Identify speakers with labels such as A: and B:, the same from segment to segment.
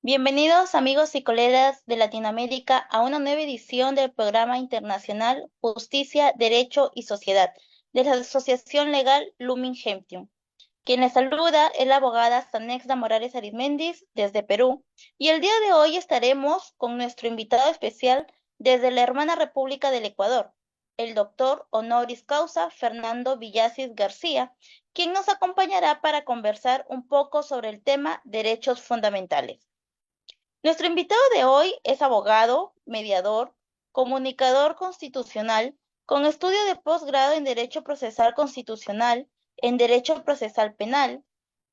A: Bienvenidos amigos y colegas de Latinoamérica a una nueva edición del programa internacional Justicia, Derecho y Sociedad de la Asociación Legal Lumen Gentium. Quien les saluda es la abogada Sanexda Morales Arizmendis desde Perú, y el día de hoy estaremos con nuestro invitado especial desde la hermana República del Ecuador, el doctor honoris causa Fernando Villasis García, quien nos acompañará para conversar un poco sobre el tema derechos fundamentales. Nuestro invitado de hoy es abogado, mediador, comunicador constitucional, con estudio de posgrado en Derecho Procesal Constitucional, en Derecho Procesal Penal,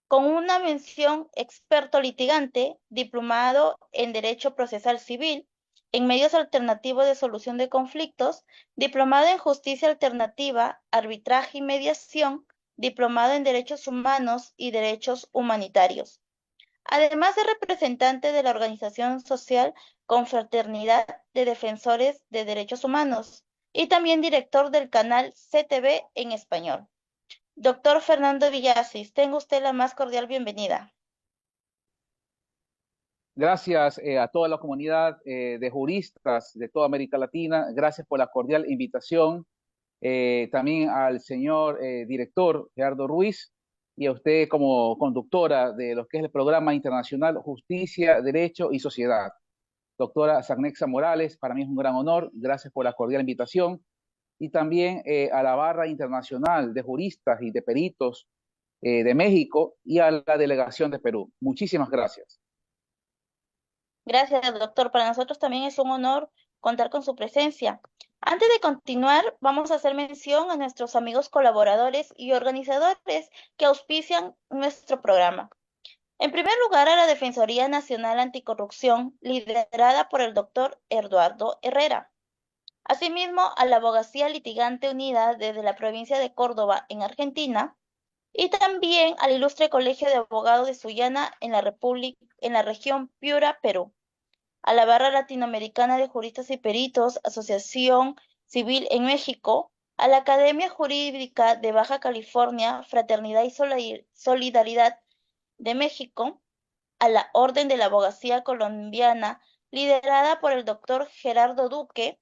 A: con una mención experto litigante, diplomado en Derecho Procesal Civil, en medios alternativos de solución de conflictos, diplomado en Justicia Alternativa, Arbitraje y Mediación, diplomado en Derechos Humanos y Derechos Humanitarios. Además de representante de la organización social Confraternidad de Defensores de Derechos Humanos y también director del canal CTV en español. Doctor Fernando Villasis, tenga usted la más cordial bienvenida.
B: Gracias a toda la comunidad de juristas de toda América Latina. Gracias por la cordial invitación. También al señor director Gerardo Ruiz y a usted como conductora de lo que es el programa internacional Justicia, Derecho y Sociedad. Doctora Sagnexa Morales, para mí es un gran honor. Gracias por la cordial invitación. Y también a la barra internacional de juristas y de peritos de México y a la delegación de Perú. Muchísimas gracias.
A: Gracias, doctor. Para nosotros también es un honor contar con su presencia. Antes de continuar, vamos a hacer mención a nuestros amigos colaboradores y organizadores que auspician nuestro programa. En primer lugar, a la Defensoría Nacional Anticorrupción, liderada por el doctor Eduardo Herrera. Asimismo, a la Abogacía Litigante Unida desde la provincia de Córdoba, en Argentina, y también al Ilustre Colegio de Abogados de Sullana en la región Piura, Perú, a la Barra Latinoamericana de Juristas y Peritos, Asociación Civil en México, a la Academia Jurídica de Baja California, Fraternidad y Solidaridad de México, a la Orden de la Abogacía Colombiana, liderada por el doctor Gerardo Duque,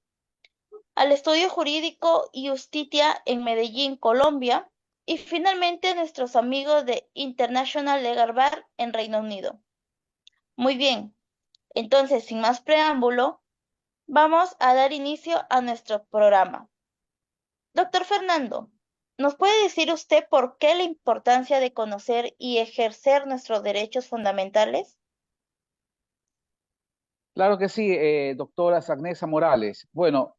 A: al Estudio Jurídico Justitia en Medellín, Colombia, y finalmente a nuestros amigos de International Legal Bar en Reino Unido. Muy bien, entonces, sin más preámbulo, vamos a dar inicio a nuestro programa. Doctor Fernando, ¿nos puede decir usted por qué la importancia de conocer y ejercer nuestros derechos fundamentales?
B: Claro que sí, doctora Sagnesa Morales. Bueno,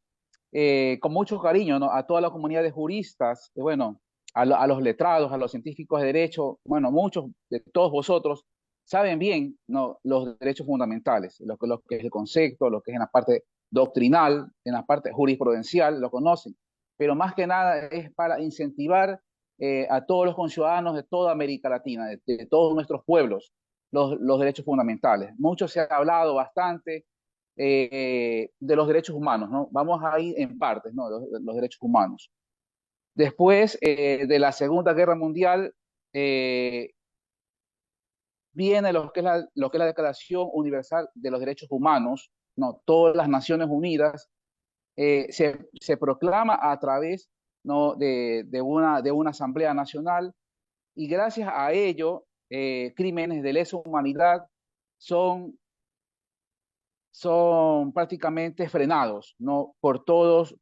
B: con mucho cariño, ¿no? A toda la comunidad de juristas, bueno, a los letrados, a los científicos de derecho, bueno, muchos de todos vosotros saben bien, ¿no? Los derechos fundamentales, lo que es el concepto, lo que es en la parte doctrinal, en la parte jurisprudencial, lo conocen. Pero más que nada es para incentivar a todos los conciudadanos de toda América Latina, de todos nuestros pueblos, los derechos fundamentales. Mucho se ha hablado bastante de los derechos humanos, ¿no? Vamos a ir en partes, ¿no? Los derechos humanos. Después de la Segunda Guerra Mundial, eh, viene lo que es la Declaración Universal de los Derechos Humanos, ¿no? Todas las Naciones Unidas se proclama a través, ¿no? de una Asamblea Nacional, y gracias a ello, crímenes de lesa humanidad son son prácticamente frenados, ¿no? Por todos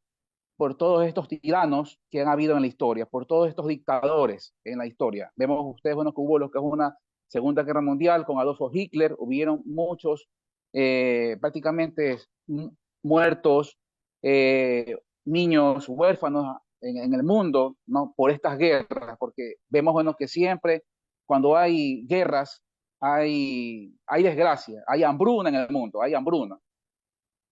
B: estos tiranos que han habido en la historia, por todos estos dictadores en la historia. Vemos ustedes, bueno, que hubo lo que es una Segunda Guerra Mundial con Adolfo Hitler, hubieron muchos prácticamente muertos, niños huérfanos en el mundo, ¿no? Por estas guerras, porque vemos, bueno, que siempre cuando hay guerras, hay desgracia, hay hambruna en el mundo, hay hambruna.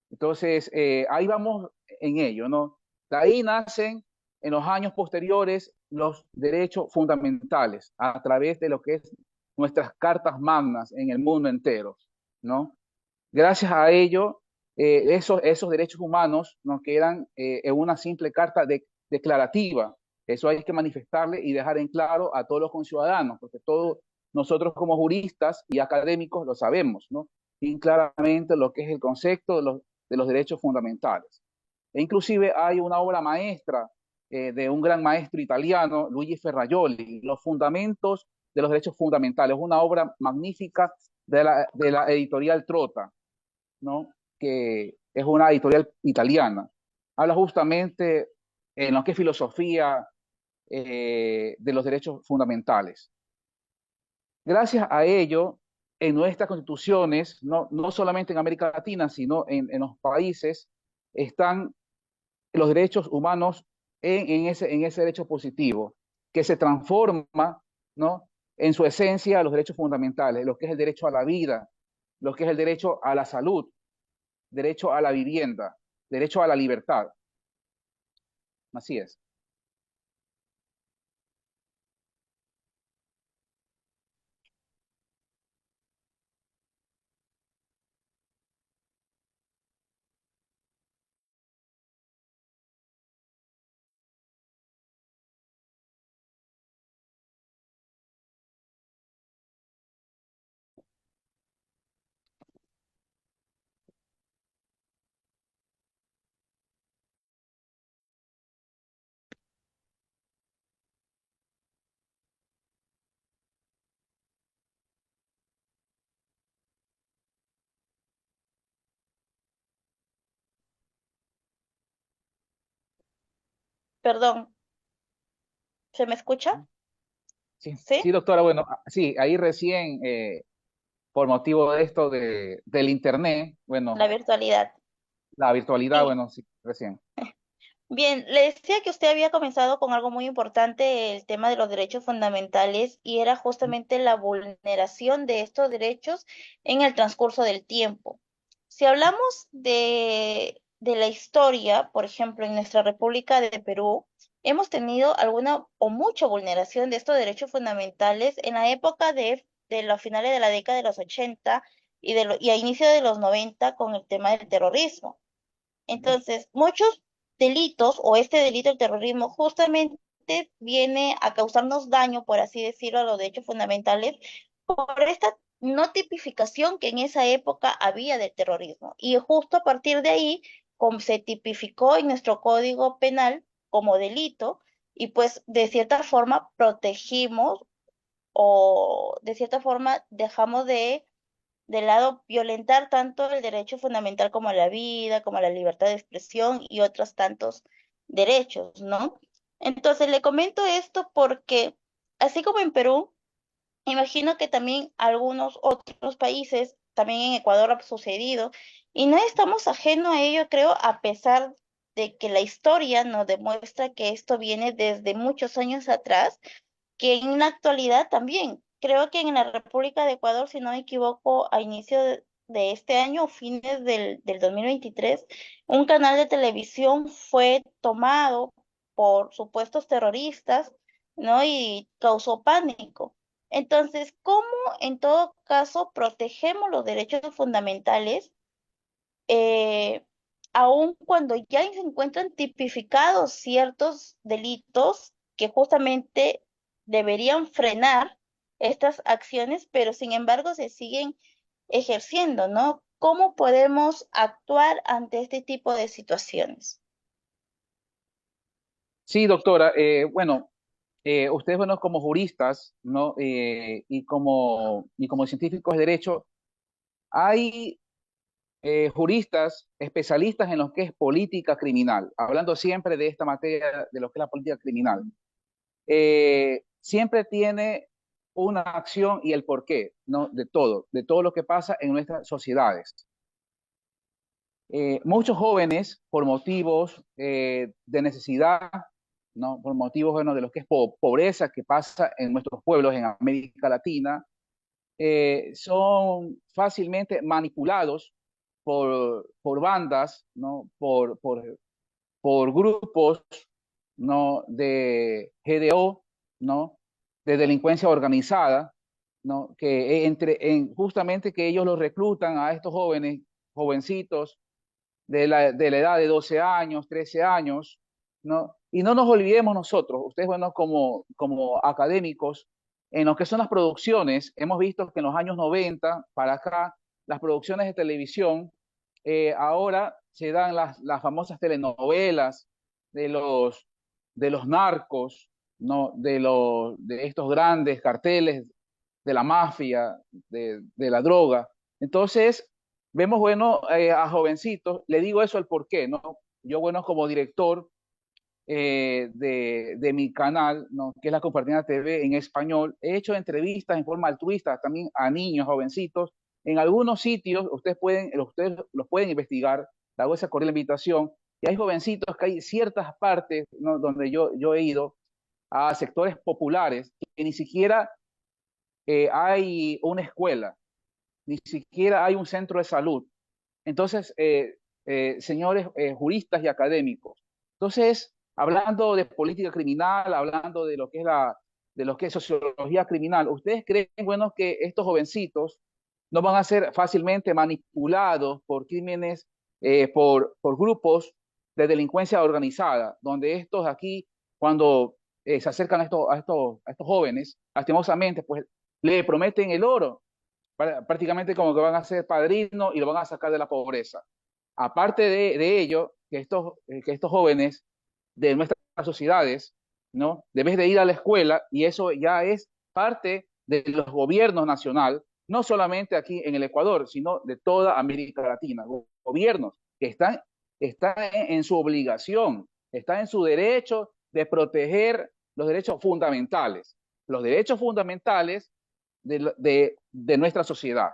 B: Entonces, ahí vamos en ello, ¿no? De ahí nacen en los años posteriores los derechos fundamentales a través de lo que es nuestras cartas magnas en el mundo entero, ¿no? Gracias a ello, esos derechos humanos no quedan en una simple carta declarativa. Eso hay que manifestarle y dejar en claro a todos los conciudadanos, porque todos nosotros como juristas y académicos lo sabemos, ¿no? bien claramente lo que es el concepto de los derechos fundamentales. E inclusive hay una obra maestra de un gran maestro italiano, Luigi Ferrajoli, Los Fundamentos de los Derechos Fundamentales, una obra magnífica de la editorial Trota, ¿no? Que es una editorial italiana. Habla justamente en lo que es filosofía de los derechos fundamentales. Gracias a ello, en nuestras constituciones, no solamente en América Latina, sino en los países, están los derechos humanos en ese derecho positivo, que se transforma, ¿no? En su esencia, los derechos fundamentales, lo que es el derecho a la vida, lo que es el derecho a la salud, derecho a la vivienda, derecho a la libertad. Así es.
A: Perdón, ¿se me escucha?
B: Sí,
A: ¿Sí?
B: sí, doctora. Bueno, sí, ahí recién, por motivo de esto del Internet,
A: La
B: bueno,
A: virtualidad.
B: la virtualidad,
A: Sí.
B: bueno, sí, recién.
A: Bien, le decía que usted había comenzado con algo muy importante, el tema de los derechos fundamentales, y era justamente la vulneración de estos derechos en el transcurso del tiempo. Si hablamos de la historia, por ejemplo, en nuestra República de Perú, hemos tenido alguna o mucha vulneración de estos derechos fundamentales en la época de los finales de la década de los 80 y a inicio de los 90 con el tema del terrorismo. Entonces, muchos delitos o este delito del terrorismo justamente viene a causarnos daño, por así decirlo, a los derechos fundamentales por esta no tipificación que en esa época había del terrorismo. Y justo a partir de ahí, como se tipificó en nuestro Código Penal como delito, y pues de cierta forma protegimos o de cierta forma dejamos de lado violentar tanto el derecho fundamental como a la vida, como a la libertad de expresión y otros tantos derechos, ¿no? Entonces le comento esto porque, así como en Perú, imagino que también algunos otros países, también en Ecuador ha sucedido, y no estamos ajenos a ello, creo, a pesar de que la historia nos demuestra que esto viene desde muchos años atrás, que en la actualidad también, creo que en la República de Ecuador, si no me equivoco, a inicio de este año o fines del 2023, un canal de televisión fue tomado por supuestos terroristas, ¿no? Y causó pánico. Entonces, ¿cómo en todo caso protegemos los derechos fundamentales eh, aun cuando ya se encuentran tipificados ciertos delitos que justamente deberían frenar estas acciones, pero sin embargo se siguen ejerciendo, ¿no? ¿Cómo podemos actuar ante este tipo de situaciones?
B: Sí, doctora. Bueno, ustedes, bueno, como juristas, ¿no? Y como científicos de derecho, hay juristas especialistas en lo que es política criminal, hablando siempre de esta materia, de lo que es la política criminal. Siempre tiene una acción y el porqué, ¿no? De todo lo que pasa en nuestras sociedades. Muchos jóvenes, por motivos de necesidad, ¿no? Por motivos, bueno, de lo que es pobreza que pasa en nuestros pueblos en América Latina, son fácilmente manipulados por bandas, ¿no? Por grupos, ¿no? De GDO, ¿no? De delincuencia organizada, ¿no? Que justamente que ellos los reclutan a estos jóvenes, jovencitos, de la edad de 12 años, 13 años, ¿no? Y no nos olvidemos nosotros, ustedes, bueno, como académicos, en lo que son las producciones, hemos visto que en los años 90 para acá las producciones de televisión, ahora se dan las famosas telenovelas de de los narcos, ¿no? De estos grandes carteles de la mafia, de la droga. Entonces, vemos, bueno, a jovencitos, le digo eso el por qué, ¿no? Yo, bueno, como director de mi canal, ¿no? Que es la Compartida TV en español, he hecho entrevistas en forma altruista también a niños, jovencitos. En algunos sitios ustedes los pueden investigar, le hago esa cordial invitación, y hay jovencitos que hay ciertas partes, ¿no? Donde yo he ido a sectores populares que ni siquiera hay una escuela, ni siquiera hay un centro de salud. Entonces, señores juristas y académicos, entonces, hablando de política criminal, hablando de lo que es de lo que es sociología criminal, ¿ustedes creen, bueno, que estos jovencitos no van a ser fácilmente manipulados por crímenes, por grupos de delincuencia organizada, donde estos aquí, cuando se acercan a estos jóvenes, lastimosamente, pues le prometen el oro, prácticamente como que van a ser padrinos y lo van a sacar de la pobreza? Aparte de ello, que estos jóvenes de nuestras sociedades, ¿no? Debes de ir a la escuela, y eso ya es parte de los gobiernos nacional, no solamente aquí en el Ecuador, sino de toda América Latina. Gobiernos que están en su obligación, están en su derecho de proteger los derechos fundamentales de nuestra sociedad,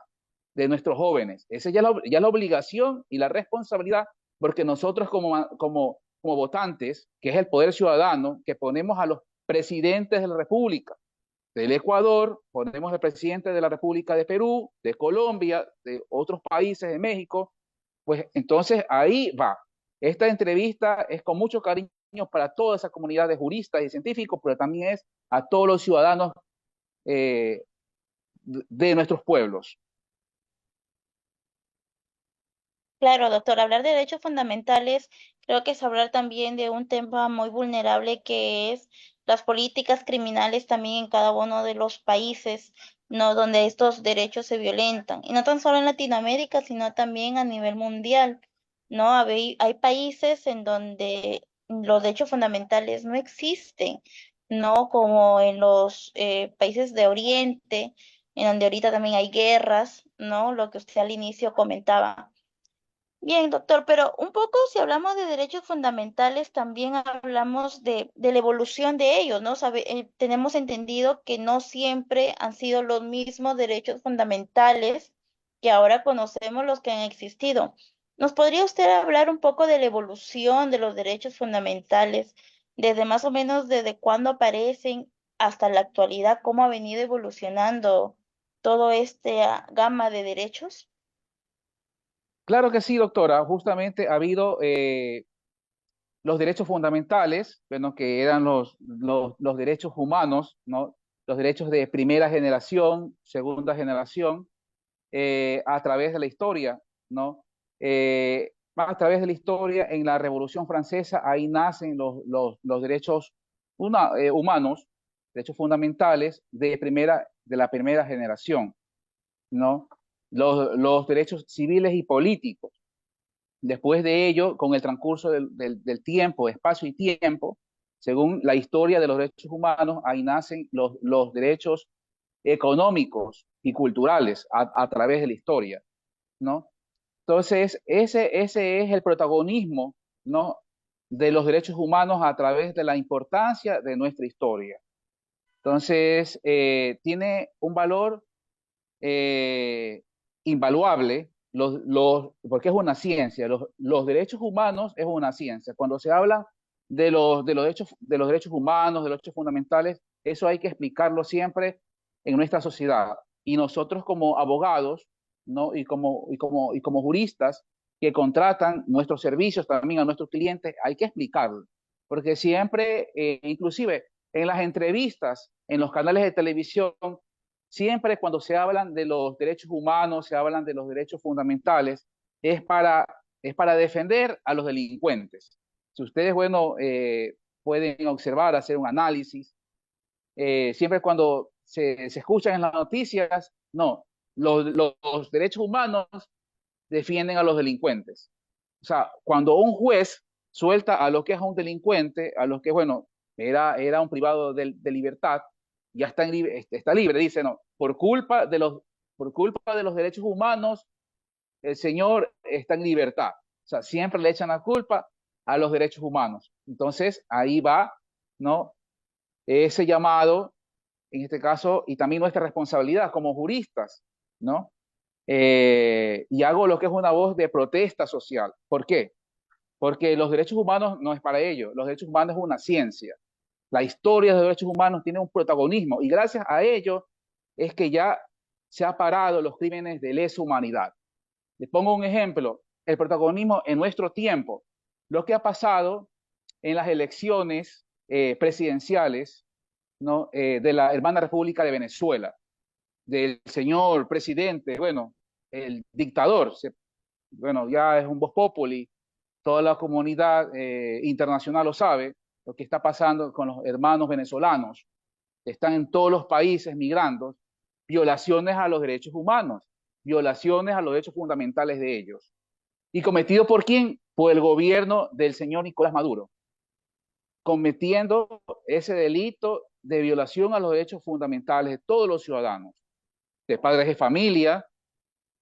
B: de nuestros jóvenes. Esa ya es la obligación y la responsabilidad, porque nosotros como votantes, que es el poder ciudadano, que ponemos a los presidentes de la República, del Ecuador, ponemos al presidente de la República de Perú, de Colombia, de otros países, de México, pues entonces ahí va. Esta entrevista es con mucho cariño para toda esa comunidad de juristas y científicos, pero también es a todos los ciudadanos eh, de nuestros pueblos.
A: Claro, doctor, hablar de derechos fundamentales creo que es hablar también de un tema muy vulnerable que es las políticas criminales también en cada uno de los países, ¿no? Donde estos derechos se violentan. Y no tan solo en Latinoamérica, sino también a nivel mundial, ¿no? Hay países en donde los derechos fundamentales no existen, ¿no? Como en los países de Oriente, en donde ahorita también hay guerras, ¿no? Lo que usted al inicio comentaba. Bien, doctor, pero un poco si hablamos de derechos fundamentales, también hablamos de la evolución de ellos, ¿no? Tenemos entendido que no siempre han sido los mismos derechos fundamentales que ahora conocemos los que han existido. ¿Nos podría usted hablar un poco de la evolución de los derechos fundamentales, desde más o menos desde cuándo aparecen hasta la actualidad, cómo ha venido evolucionando toda esta gama de derechos?
B: Claro que sí, doctora. Justamente ha habido los derechos fundamentales, bueno, que eran los derechos humanos, ¿no? Los derechos de primera generación, segunda generación, a través de la historia, ¿no? A través de la historia, en la Revolución Francesa, ahí nacen los derechos humanos, derechos fundamentales de la primera generación, ¿no? Los derechos civiles y políticos. Después de ello, con el transcurso del tiempo, espacio y tiempo, según la historia de los derechos humanos, ahí nacen los derechos económicos y culturales a través de la historia, ¿no? Entonces, ese es el protagonismo, ¿no? De los derechos humanos a través de la importancia de nuestra historia. Entonces, tiene un valor eh, invaluable, porque es una ciencia. Los derechos humanos es una ciencia. Cuando se habla de los derechos humanos, de los derechos fundamentales, eso hay que explicarlo siempre en nuestra sociedad. Y nosotros como abogados, ¿no? Y como juristas que contratan nuestros servicios también a nuestros clientes, hay que explicarlo. Porque siempre, inclusive en las entrevistas, en los canales de televisión, siempre cuando se hablan de los derechos humanos, se hablan de los derechos fundamentales, es es para defender a los delincuentes. Si ustedes, bueno, pueden observar, hacer un análisis, siempre cuando se escuchan en las noticias, no, los derechos humanos defienden a los delincuentes. O sea, cuando un juez suelta a lo que es un delincuente, a lo que, bueno, era un privado de libertad, ya está libre, dice, no, por culpa de los derechos humanos, el señor está en libertad. O sea, siempre le echan la culpa a los derechos humanos. Entonces, ahí va, ¿no? Ese llamado, en este caso, y también nuestra responsabilidad como juristas, ¿no? Y hago lo que es una voz de protesta social. ¿Por qué? Porque los derechos humanos no es para ello. Los derechos humanos es una ciencia. La historia de los derechos humanos tiene un protagonismo y gracias a ello es que ya se ha parado los crímenes de lesa humanidad. Les pongo un ejemplo, el protagonismo en nuestro tiempo, lo que ha pasado en las elecciones presidenciales, ¿no? De la hermana República de Venezuela, del señor presidente, bueno, el dictador, bueno, ya es un vox populi, toda la comunidad internacional lo sabe, lo que está pasando con los hermanos venezolanos, están en todos los países migrando, violaciones a los derechos humanos, violaciones a los derechos fundamentales de ellos. ¿Y cometido por quién? Por el gobierno del señor Nicolás Maduro, cometiendo ese delito de violación a los derechos fundamentales de todos los ciudadanos, de padres de familia,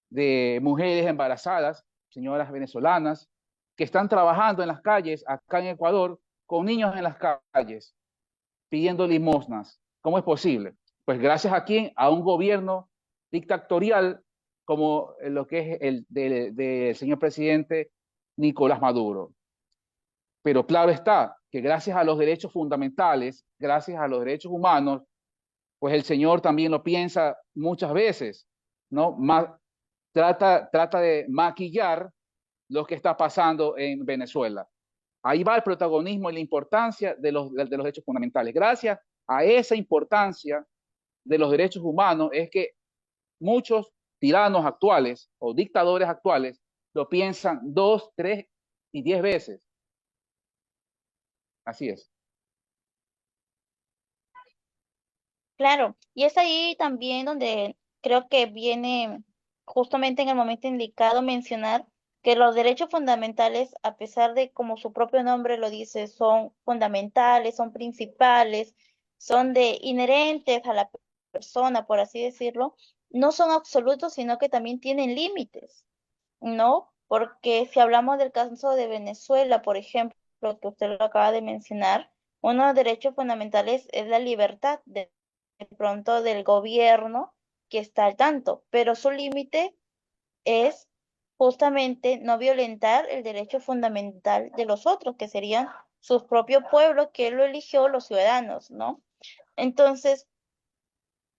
B: de mujeres embarazadas, señoras venezolanas, que están trabajando en las calles acá en Ecuador con niños en las calles pidiendo limosnas. ¿Cómo es posible? Pues gracias a quién? A un gobierno dictatorial como lo que es el del señor presidente Nicolás Maduro. Pero claro está que gracias a los derechos fundamentales, gracias a los derechos humanos, pues el señor también lo piensa muchas veces, ¿no? Trata de maquillar lo que está pasando en Venezuela. Ahí va el protagonismo y la importancia de los derechos fundamentales. Gracias a esa importancia de los derechos humanos es que muchos tiranos actuales o dictadores actuales lo piensan 2, 3 y 10 veces. Así es.
A: Claro, y es ahí también donde creo que viene justamente en el momento indicado mencionar que los derechos fundamentales, a pesar de como su propio nombre lo dice, son fundamentales, son principales, son de inherentes a la persona, por así decirlo, no son absolutos, sino que también tienen límites, ¿no? Porque si hablamos del caso de Venezuela, por ejemplo, que usted lo acaba de mencionar, uno de los derechos fundamentales es la libertad de pronto del gobierno que está al tanto, pero su límite es justamente no violentar el derecho fundamental de los otros, que serían sus propios pueblos que él lo eligió, los ciudadanos, ¿no? Entonces,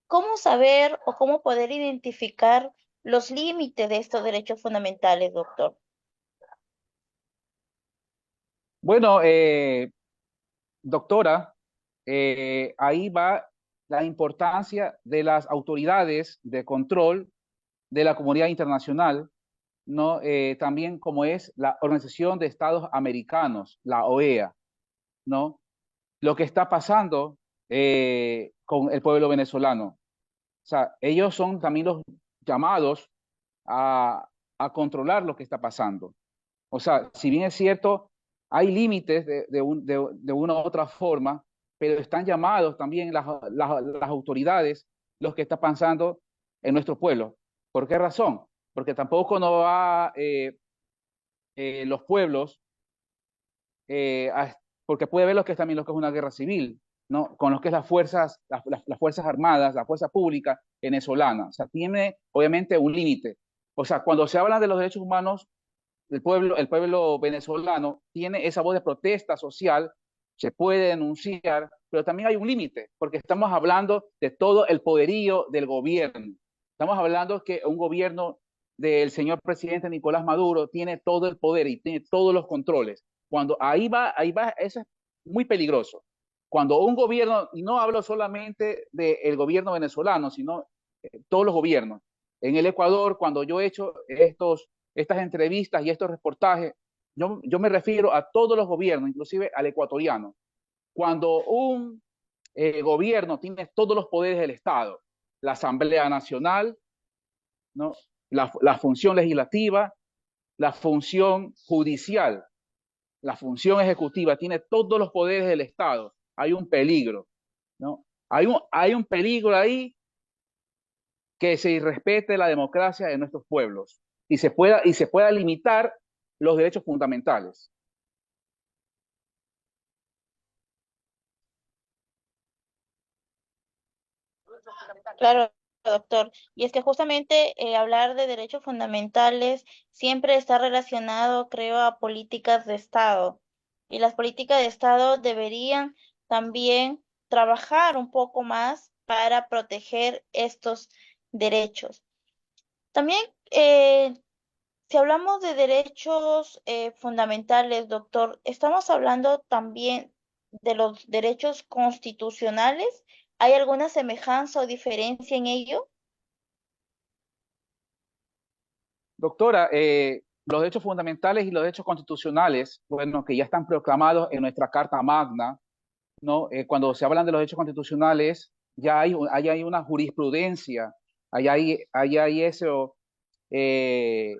A: ¿cómo saber o cómo poder identificar los límites de estos derechos fundamentales, doctor?
B: Bueno, doctora, ahí va la importancia de las autoridades de control de la comunidad internacional, ¿no? También como es la Organización de Estados Americanos, la OEA, ¿no? Lo que está pasando con el pueblo venezolano. O sea, ellos son también los llamados a, a controlar lo que está pasando. O sea, si bien es cierto, hay límites de una u otra forma, pero están llamados también las autoridades, los que está pasando en nuestro pueblo. ¿Por qué razón? Porque tampoco no va los pueblos, porque puede ver lo que es también lo que es una guerra civil, ¿no? Con lo que es las fuerzas armadas, la fuerza pública venezolana. O sea, tiene obviamente un límite. O sea, cuando se habla de los derechos humanos, el pueblo venezolano tiene esa voz de protesta social, se puede denunciar, pero también hay un límite, porque estamos hablando de todo el poderío del gobierno. Estamos hablando que un gobierno del señor presidente Nicolás Maduro tiene todo el poder y tiene todos los controles. Cuando ahí va, eso es muy peligroso. Cuando un gobierno, y no hablo solamente del gobierno venezolano, sino todos los gobiernos. En el Ecuador, cuando yo he hecho estas entrevistas y estos reportajes, yo me refiero a todos los gobiernos, inclusive al ecuatoriano. Cuando un gobierno tiene todos los poderes del Estado, la Asamblea Nacional, ¿no? La función legislativa, la función judicial, la función ejecutiva, tiene todos los poderes del Estado. Hay un peligro, ¿no? Hay un peligro ahí que se irrespete la democracia de nuestros pueblos y se pueda limitar los derechos fundamentales.
A: Claro, doctor. Y es que justamente hablar de derechos fundamentales siempre está relacionado, creo, a políticas de Estado. Y las políticas de Estado deberían también trabajar un poco más para proteger estos derechos. También, si hablamos de derechos fundamentales, doctor, estamos hablando también de los derechos constitucionales. ¿Hay alguna semejanza o diferencia en ello?
B: Doctora, los derechos fundamentales y los derechos constitucionales, bueno, que ya están proclamados en nuestra Carta Magna, ¿no? Cuando se hablan de los derechos constitucionales, hay una jurisprudencia, hay eso, eh,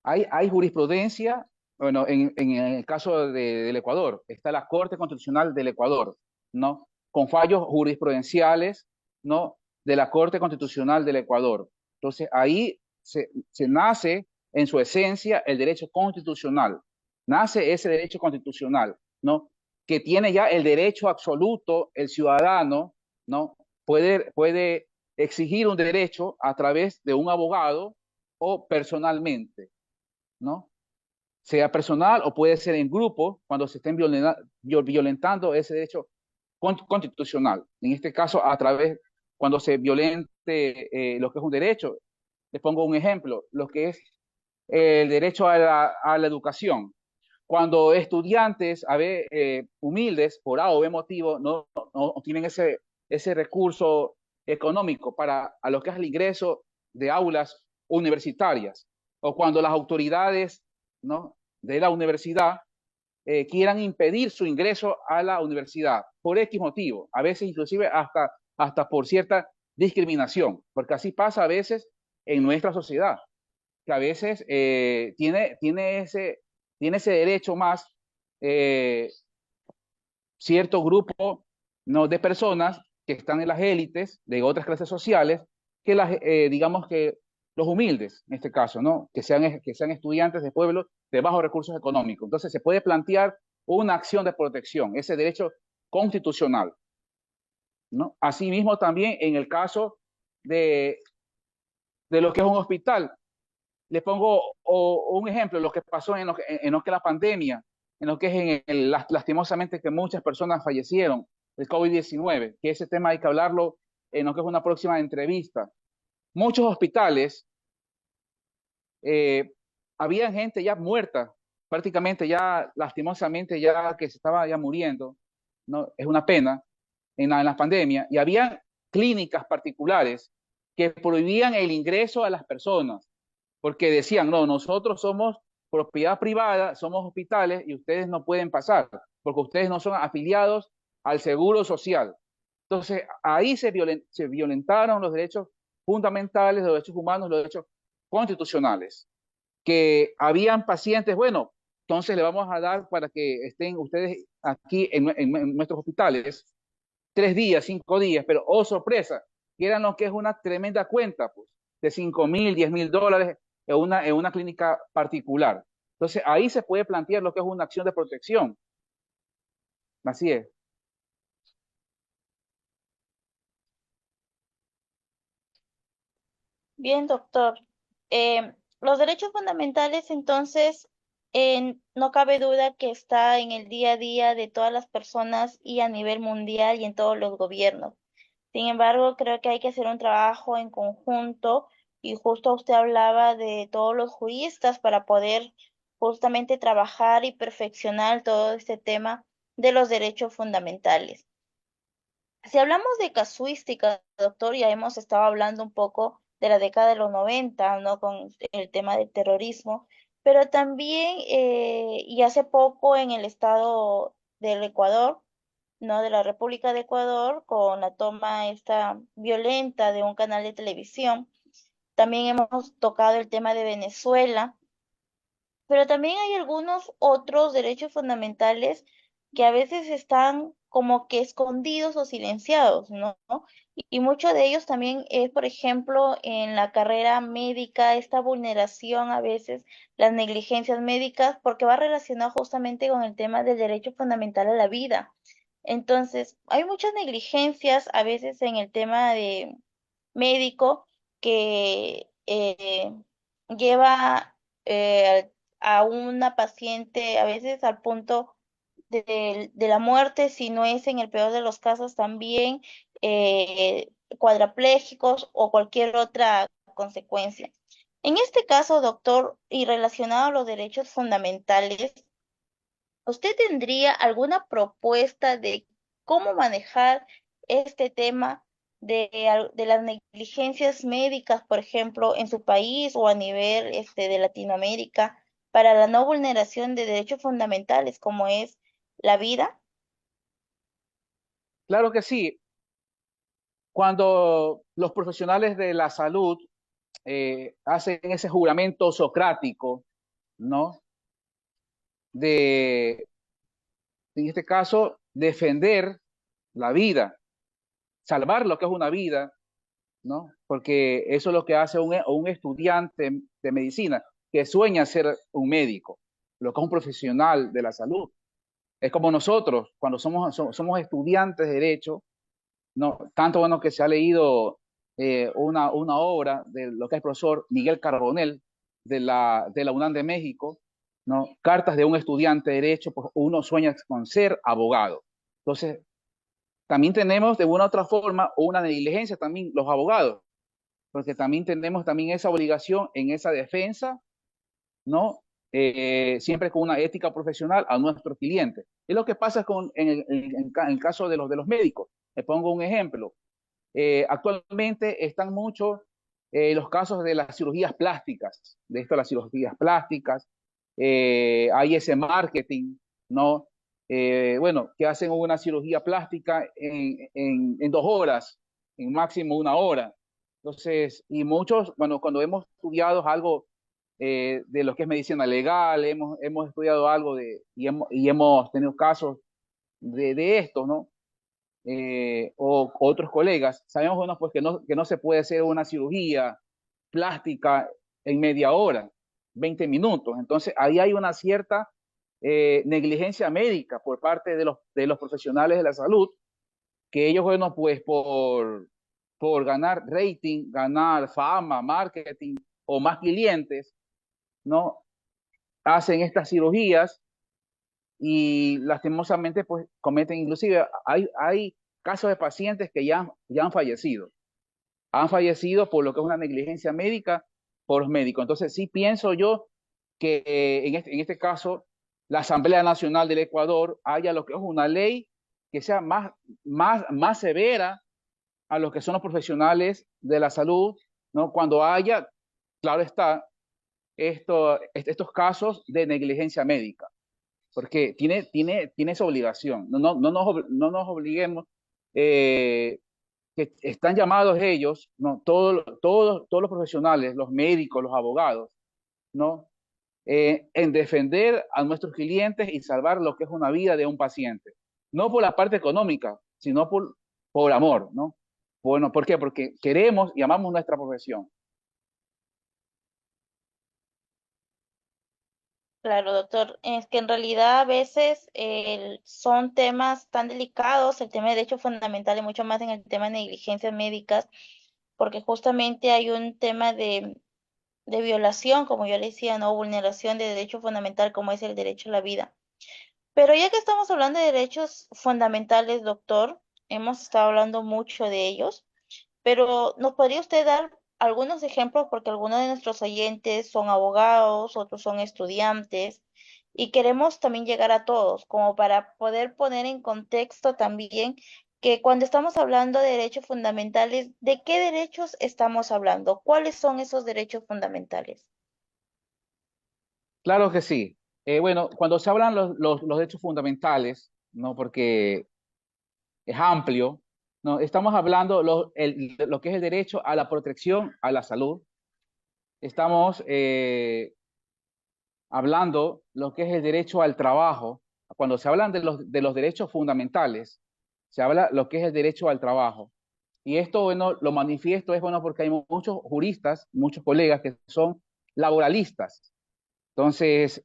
B: hay jurisprudencia, bueno, en el caso del Ecuador, está la Corte Constitucional del Ecuador, ¿no? Con fallos jurisprudenciales, ¿no? De la Corte Constitucional del Ecuador. Entonces, ahí se nace en su esencia el derecho constitucional, nace ese derecho constitucional, ¿no? Que tiene ya el derecho absoluto, el ciudadano, ¿no? Puede exigir un derecho a través de un abogado o personalmente, ¿no? Sea personal o puede ser en grupo cuando se estén violentando ese derecho constitucional. En este caso, a través, cuando se violente lo que es un derecho. Les pongo un ejemplo, lo que es el derecho a la educación. Cuando estudiantes, humildes, por A o B motivo, no tienen ese recurso económico para a lo que es el ingreso de aulas universitarias, o cuando las autoridades, ¿no? de la universidad quieran impedir su ingreso a la universidad por X motivo, a veces inclusive hasta por cierta discriminación, porque así pasa a veces en nuestra sociedad, que a veces tiene ese derecho más eh, cierto grupo, ¿no? de personas que están en las élites de otras clases sociales, digamos que los humildes, en este caso, ¿no? Que sean estudiantes de pueblos de bajos recursos económicos. Entonces se puede plantear una acción de protección, ese derecho constitucional, ¿no? Asimismo, también en el caso de, de lo que es un hospital. Les pongo un ejemplo, lo que pasó en lo que es la pandemia, en lo que es lastimosamente que muchas personas fallecieron, el COVID-19, que ese tema hay que hablarlo en lo que es una próxima entrevista. Muchos hospitales, eh, había gente ya muerta, prácticamente ya lastimosamente ya que se estaba ya muriendo, ¿no? Es una pena en la pandemia, y había clínicas particulares que prohibían el ingreso a las personas porque decían, no, nosotros somos propiedad privada, somos hospitales y ustedes no pueden pasar, porque ustedes no son afiliados al seguro social. Entonces, ahí se violentaron los derechos fundamentales, los derechos humanos, los derechos constitucionales, que habían pacientes, bueno, entonces le vamos a dar para que estén ustedes aquí en nuestros hospitales 3 días, 5 días, pero oh sorpresa, quieran lo que es una tremenda cuenta, pues, de 5.000, $10.000 en una clínica particular. Entonces ahí se puede plantear lo que es una acción de protección. Así es.
A: Bien, doctor. Los derechos fundamentales, entonces, no cabe duda que está en el día a día de todas las personas y a nivel mundial y en todos los gobiernos. Sin embargo, creo que hay que hacer un trabajo en conjunto y justo usted hablaba de todos los juristas para poder justamente trabajar y perfeccionar todo este tema de los derechos fundamentales. Si hablamos de casuística, doctor, ya hemos estado hablando un poco de la década de los 90, ¿no? Con el tema del terrorismo, pero también, y hace poco en el estado del Ecuador, ¿no? De la República de Ecuador, con la toma esta violenta de un canal de televisión. También hemos tocado el tema de Venezuela, pero también hay algunos otros derechos fundamentales que a veces están como que escondidos o silenciados, ¿no? Y muchos de ellos también es, por ejemplo, en la carrera médica, esta vulneración a veces, las negligencias médicas, porque va relacionado justamente con el tema del derecho fundamental a la vida. Entonces, hay muchas negligencias a veces en el tema de médico que lleva a una paciente a veces al punto de la muerte, si no es en el peor de los casos también cuadraplégicos o cualquier otra consecuencia. En este caso, doctor, y relacionado a los derechos fundamentales, ¿usted tendría alguna propuesta de cómo manejar este tema de las negligencias médicas, por ejemplo, en su país o a nivel de Latinoamérica, para la no vulneración de derechos fundamentales como es la vida?
B: Claro que sí. Cuando los profesionales de la salud hacen ese juramento socrático, ¿no? De, en este caso, defender la vida, salvar lo que es una vida, ¿no? Porque eso es lo que hace un estudiante de medicina que sueña ser un médico, lo que es un profesional de la salud. Es como nosotros, cuando somos estudiantes de derecho, ¿no? Tanto bueno que se ha leído una obra de lo que es el profesor Miguel Carbonell de la UNAM de México, ¿no? Cartas de un estudiante de derecho, pues uno sueña con ser abogado. Entonces, también tenemos de una u otra forma una negligencia también los abogados, porque también tenemos también esa obligación en esa defensa, ¿no? Siempre con una ética profesional a nuestros clientes. Es lo que pasa en el caso de los médicos. Le pongo un ejemplo. Actualmente están muchos los casos de las cirugías plásticas, de esto las cirugías plásticas, hay ese marketing, ¿no? Bueno, que hacen una cirugía plástica en 2 horas, en máximo 1 hora. Entonces, y muchos, bueno, cuando hemos estudiado algo de lo que es medicina legal, hemos estudiado algo y hemos tenido casos de esto, ¿no? O otros colegas, sabemos bueno, pues que no se puede hacer una cirugía plástica en media hora, 20 minutos. Entonces, ahí hay una cierta negligencia médica por parte de los profesionales de la salud, que ellos, bueno, pues por ganar rating, ganar fama, marketing o más clientes, ¿no? Hacen estas cirugías y lastimosamente pues cometen, inclusive hay casos de pacientes que ya han fallecido por lo que es una negligencia médica por los médicos. Entonces sí pienso yo que en este caso la Asamblea Nacional del Ecuador haya lo que es una ley que sea más severa a los que son los profesionales de la salud, ¿no? Cuando haya, claro está, estos casos de negligencia médica porque tiene esa obligación. No nos obliguemos, que están llamados ellos, ¿no? Todos los profesionales, los médicos, los abogados, ¿no? En defender a nuestros clientes y salvar lo que es una vida de un paciente. No por la parte económica, sino por amor, ¿no? Bueno, ¿por qué? Porque queremos y amamos nuestra profesión.
A: Claro, doctor, es que en realidad a veces son temas tan delicados, el tema de derecho fundamental y mucho más en el tema de negligencias médicas, porque justamente hay un tema de violación, como yo le decía, no vulneración de derecho fundamental como es el derecho a la vida. Pero ya que estamos hablando de derechos fundamentales, doctor, hemos estado hablando mucho de ellos. Pero ¿nos podría usted dar algunos ejemplos? Porque algunos de nuestros oyentes son abogados, otros son estudiantes, y queremos también llegar a todos, como para poder poner en contexto también que cuando estamos hablando de derechos fundamentales, ¿de qué derechos estamos hablando? ¿Cuáles son esos derechos fundamentales?
B: Claro que sí. Bueno, cuando se hablan los derechos fundamentales, ¿no? Porque es amplio, ¿no? Estamos hablando lo que es el derecho a la protección a la salud, estamos hablando lo que es el derecho al trabajo. Cuando se hablan de los derechos fundamentales, se habla lo que es el derecho al trabajo. Y esto, bueno, lo manifiesto es bueno porque hay muchos juristas, muchos colegas que son laboralistas. Entonces,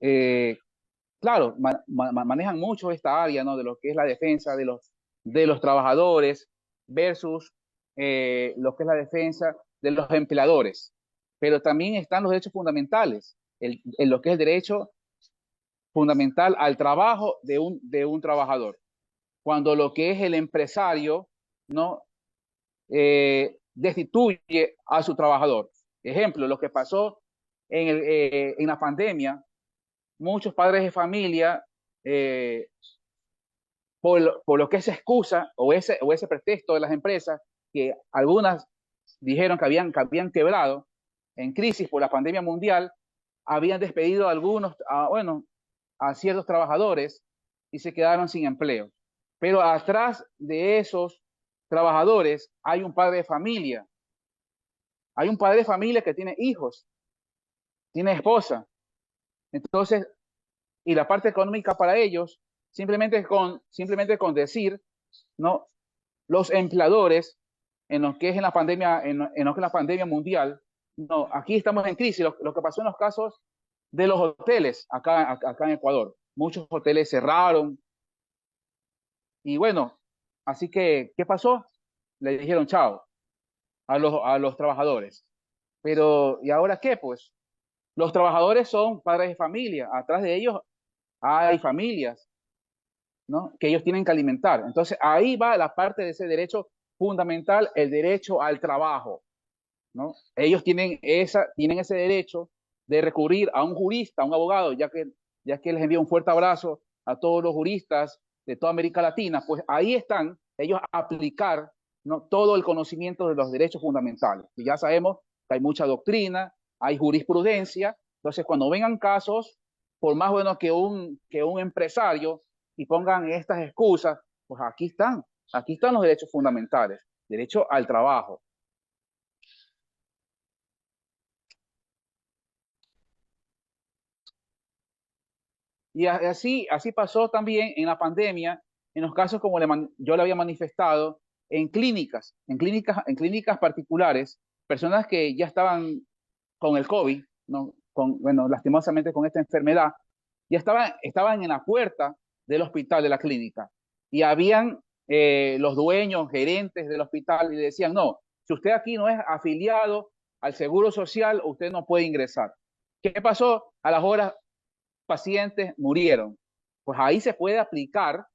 B: claro, manejan mucho esta área, ¿no? De lo que es la defensa de los trabajadores versus lo que es la defensa de los empleadores. Pero también están los derechos fundamentales, en lo que es el derecho fundamental al trabajo de un trabajador. Cuando lo que es el empresario, ¿no? Destituye a su trabajador. Ejemplo, lo que pasó en la pandemia, muchos padres de familia, eh, por lo que es excusa o ese pretexto de las empresas, que algunas dijeron que habían quebrado en crisis por la pandemia mundial, habían despedido a algunos, bueno, a ciertos trabajadores y se quedaron sin empleo. Pero atrás de esos trabajadores hay un padre de familia que tiene hijos, tiene esposa. Entonces, y la parte económica para ellos, simplemente con decir, ¿no? Los empleadores, en lo que es en la pandemia, en lo que es la pandemia mundial, no, aquí estamos en crisis. Lo que pasó en los casos de los hoteles acá en Ecuador. Muchos hoteles cerraron y bueno, así que, ¿qué pasó? Le dijeron chao a los trabajadores. Pero, ¿y ahora qué? Pues los trabajadores son padres de familia, atrás de ellos hay familias, ¿no? Que ellos tienen que alimentar. Entonces, ahí va la parte de ese derecho fundamental, el derecho al trabajo, ¿no? Ellos tienen ese derecho de recurrir a un jurista, a un abogado, ya que les envío un fuerte abrazo a todos los juristas de toda América Latina, pues ahí están ellos a aplicar, ¿no? Todo el conocimiento de los derechos fundamentales. Y ya sabemos que hay mucha doctrina, hay jurisprudencia, entonces cuando vengan casos, por más bueno que un empresario y pongan estas excusas, pues aquí están los derechos fundamentales, derecho al trabajo. Y así pasó también en la pandemia, en los casos como yo le había manifestado, en clínicas particulares, personas que ya estaban con el COVID, ¿no? Bueno, lastimosamente con esta enfermedad, ya estaban en la puerta del hospital, de la clínica, y habían los dueños, gerentes del hospital, y le decían, no, si usted aquí no es afiliado al Seguro Social, usted no puede ingresar. ¿Qué pasó? A las horas pacientes murieron. Pues ahí se puede aplicar,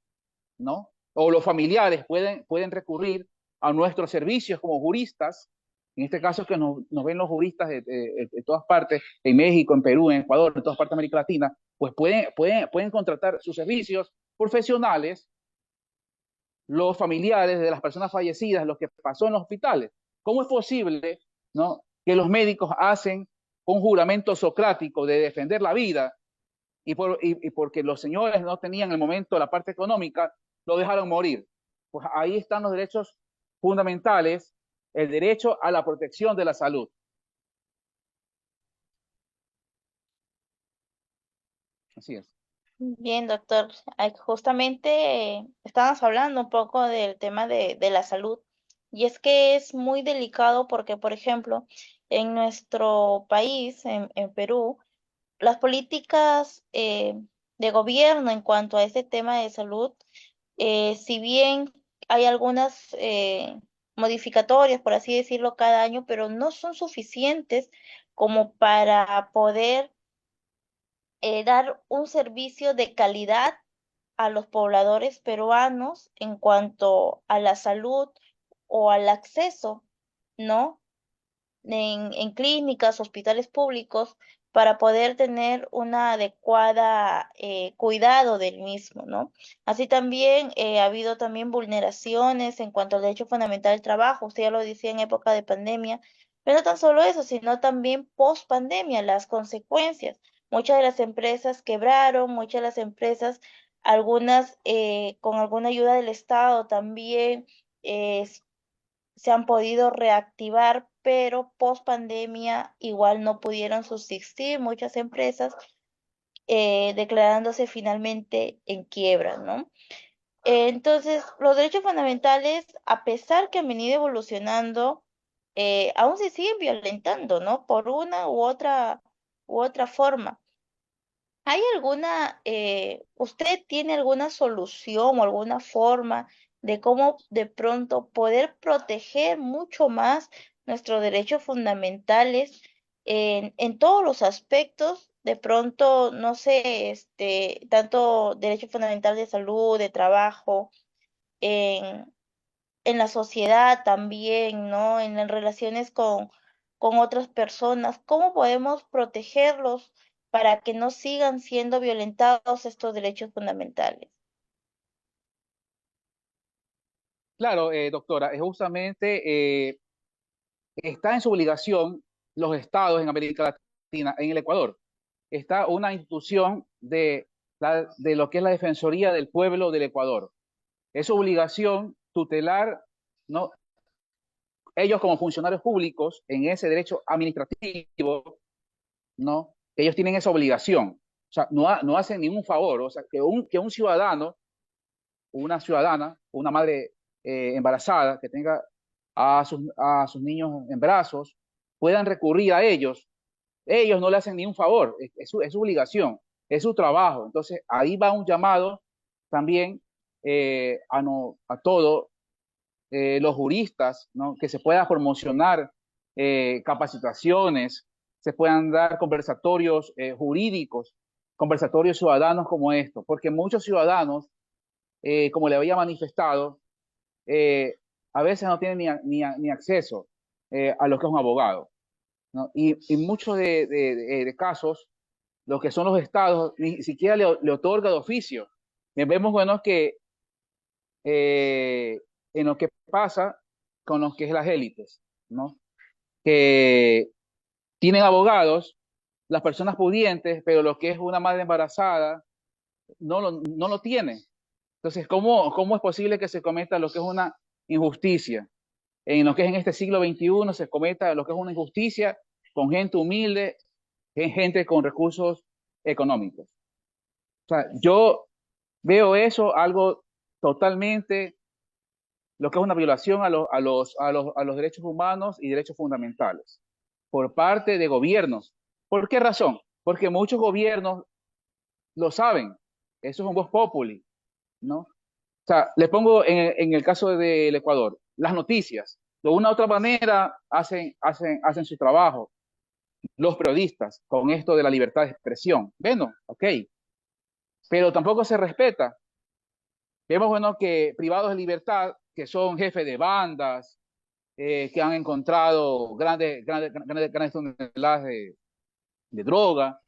B: ¿no? O los familiares pueden recurrir a nuestros servicios como juristas, en este caso que nos ven los juristas de todas partes, en México, en Perú, en Ecuador, en todas partes de América Latina, pues pueden contratar sus servicios profesionales, los familiares de las personas fallecidas, lo que pasó en los hospitales. ¿Cómo es posible, ¿no? Que los médicos hacen un juramento socrático de defender la vida y porque los señores no tenían en el momento la parte económica, lo dejaron morir? Pues ahí están los derechos fundamentales, el derecho a la protección de la salud. Así es.
A: Bien, doctor. Justamente estábamos hablando un poco del tema de la salud y es que es muy delicado porque, por ejemplo, en nuestro país, en Perú, las políticas de gobierno en cuanto a este tema de salud, si bien hay algunas modificatorias, por así decirlo, cada año, pero no son suficientes como para poder dar un servicio de calidad a los pobladores peruanos en cuanto a la salud o al acceso, ¿no? En clínicas, hospitales públicos, para poder tener una adecuada cuidado del mismo, ¿no? Así también ha habido también vulneraciones en cuanto al derecho fundamental del trabajo, usted ya lo decía en época de pandemia, pero no tan solo eso, sino también post pandemia, las consecuencias. Muchas de las empresas quebraron, muchas de las empresas, algunas con alguna ayuda del Estado también. eh, se han podido reactivar, pero post pandemia igual no pudieron subsistir muchas empresas, declarándose finalmente en quiebra, ¿no? Entonces, los derechos fundamentales, a pesar que han venido evolucionando, aún se siguen violentando, ¿no? Por una u otra forma. ¿Hay alguna, usted tiene alguna solución o alguna forma de cómo de pronto poder proteger mucho más nuestros derechos fundamentales en todos los aspectos? De pronto, no sé, tanto derecho fundamental de salud, de trabajo, en, en la sociedad también, ¿no? En las relaciones con otras personas. ¿Cómo podemos protegerlos para que no sigan siendo violentados estos derechos fundamentales?
B: Claro, doctora, es justamente está en su obligación los estados en América Latina, en el Ecuador. Está una institución de lo que es la Defensoría del Pueblo del Ecuador. Es su obligación tutelar, ¿no? Ellos como funcionarios públicos en ese derecho administrativo, ¿no? Ellos tienen esa obligación. O sea, no hacen ningún favor. O sea, que un ciudadano, una ciudadana, una madre embarazada que tenga a sus niños en brazos, puedan recurrir a ellos. Ellos no le hacen ni un favor, es su obligación, es su trabajo. Entonces, ahí va un llamado también no, a todos los juristas, ¿no? Que se pueda promocionar capacitaciones, se puedan dar conversatorios jurídicos, conversatorios ciudadanos como estos, porque muchos ciudadanos, como le había manifestado, eh, a veces no tienen ni acceso a lo que es un abogado, ¿no? Y muchos de casos, lo que son los estados, ni siquiera le otorga de oficio. Vemos, bueno, que eh, en lo que pasa con lo que es las élites, ¿no? Que tienen abogados, las personas pudientes, pero lo que es una madre embarazada no lo tiene. Entonces, ¿cómo es posible que se cometa lo que es una injusticia? En lo que es en este siglo XXI se cometa lo que es una injusticia con gente humilde, gente con recursos económicos. O sea, yo veo eso algo totalmente, lo que es una violación a los derechos humanos y derechos fundamentales por parte de gobiernos. ¿Por qué razón? Porque muchos gobiernos lo saben. Eso es un vox populi, ¿no? O sea, le pongo en el caso del Ecuador, las noticias, de una u otra manera hacen su trabajo. Los periodistas con esto de la libertad de expresión. Bueno, ok, pero tampoco se respeta. Vemos, bueno, que privados de libertad, que son jefes de bandas, que han encontrado grandes toneladas de droga,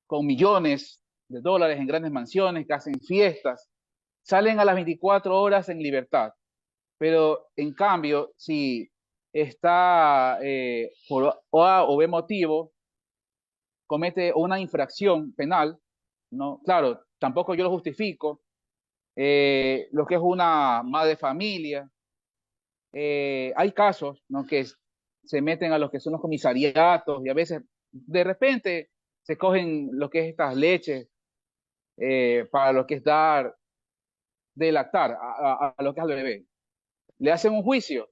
B: con millones de dólares en grandes mansiones, que hacen fiestas, salen a las 24 horas en libertad. Pero en cambio, si está por A o B motivo, comete una infracción penal, ¿no? Claro, tampoco yo lo justifico, lo que es una madre de familia, hay casos, ¿no? Que se meten a lo que son los comisariatos y a veces de repente se cogen lo que es estas leches para lo que es dar de lactar a lo que es al bebé. Le hacen un juicio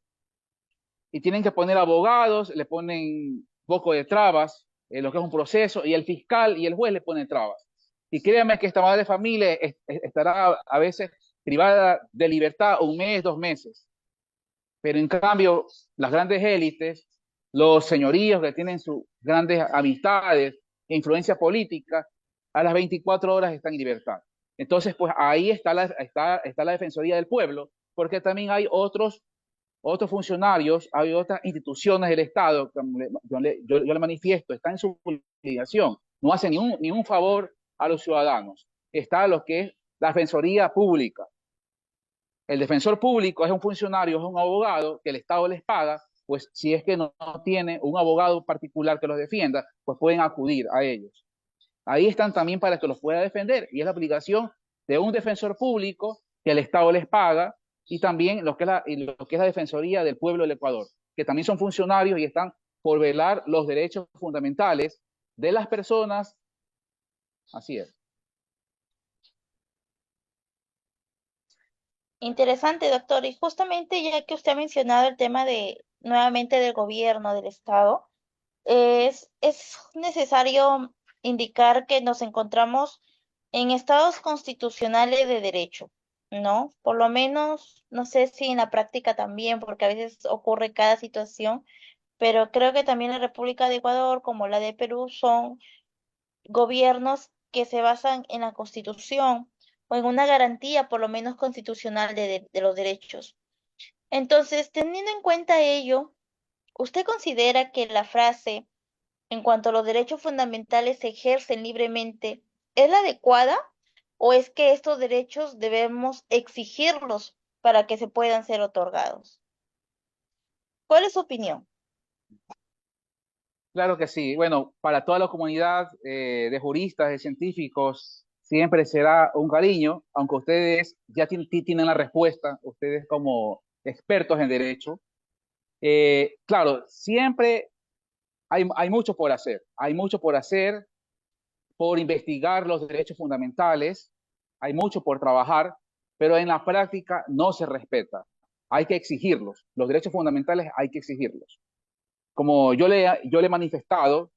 B: y tienen que poner abogados, le ponen poco de trabas, lo que es un proceso, y el fiscal y el juez le ponen trabas. Y créanme que esta madre de familia estará a veces privada de libertad un mes, 2 meses. Pero en cambio, las grandes élites, los señoríos que tienen sus grandes amistades e influencia política, a las 24 horas están en libertad. Entonces, pues ahí está la Defensoría del Pueblo, porque también hay otros funcionarios, hay otras instituciones del Estado, yo le manifiesto, están en su obligación, no hacen ni un favor a los ciudadanos. Está lo que es la Defensoría Pública. El defensor público es un funcionario, es un abogado que el Estado les paga, pues si es que no tiene un abogado particular que los defienda, pues pueden acudir a ellos. Ahí están también para que los pueda defender y es la obligación de un defensor público que el Estado les paga y también lo que es la Defensoría del Pueblo del Ecuador, que también son funcionarios y están por velar los derechos fundamentales de las personas. Así es.
A: Interesante, doctor. Y justamente ya que usted ha mencionado el tema de nuevamente del gobierno, del Estado, es necesario indicar que nos encontramos en estados constitucionales de derecho, ¿no? Por lo menos, no sé si en la práctica también, porque a veces ocurre cada situación, pero creo que también la República de Ecuador, como la de Perú, son gobiernos que se basan en la Constitución o en una garantía, por lo menos constitucional, de los derechos. Entonces, teniendo en cuenta ello, ¿usted considera que la frase en cuanto a los derechos fundamentales se ejercen libremente es la adecuada o es que estos derechos debemos exigirlos para que se puedan ser otorgados? ¿Cuál es su opinión?
B: Claro que sí. Bueno, para toda la comunidad de juristas, de científicos, siempre será un cariño, aunque ustedes ya tienen la respuesta, ustedes como expertos en derecho. Claro, siempre hay mucho por hacer, hay mucho por hacer, por investigar los derechos fundamentales, hay mucho por trabajar, pero en la práctica no se respeta. Hay que exigirlos, los derechos fundamentales hay que exigirlos. Como yo le he manifestado,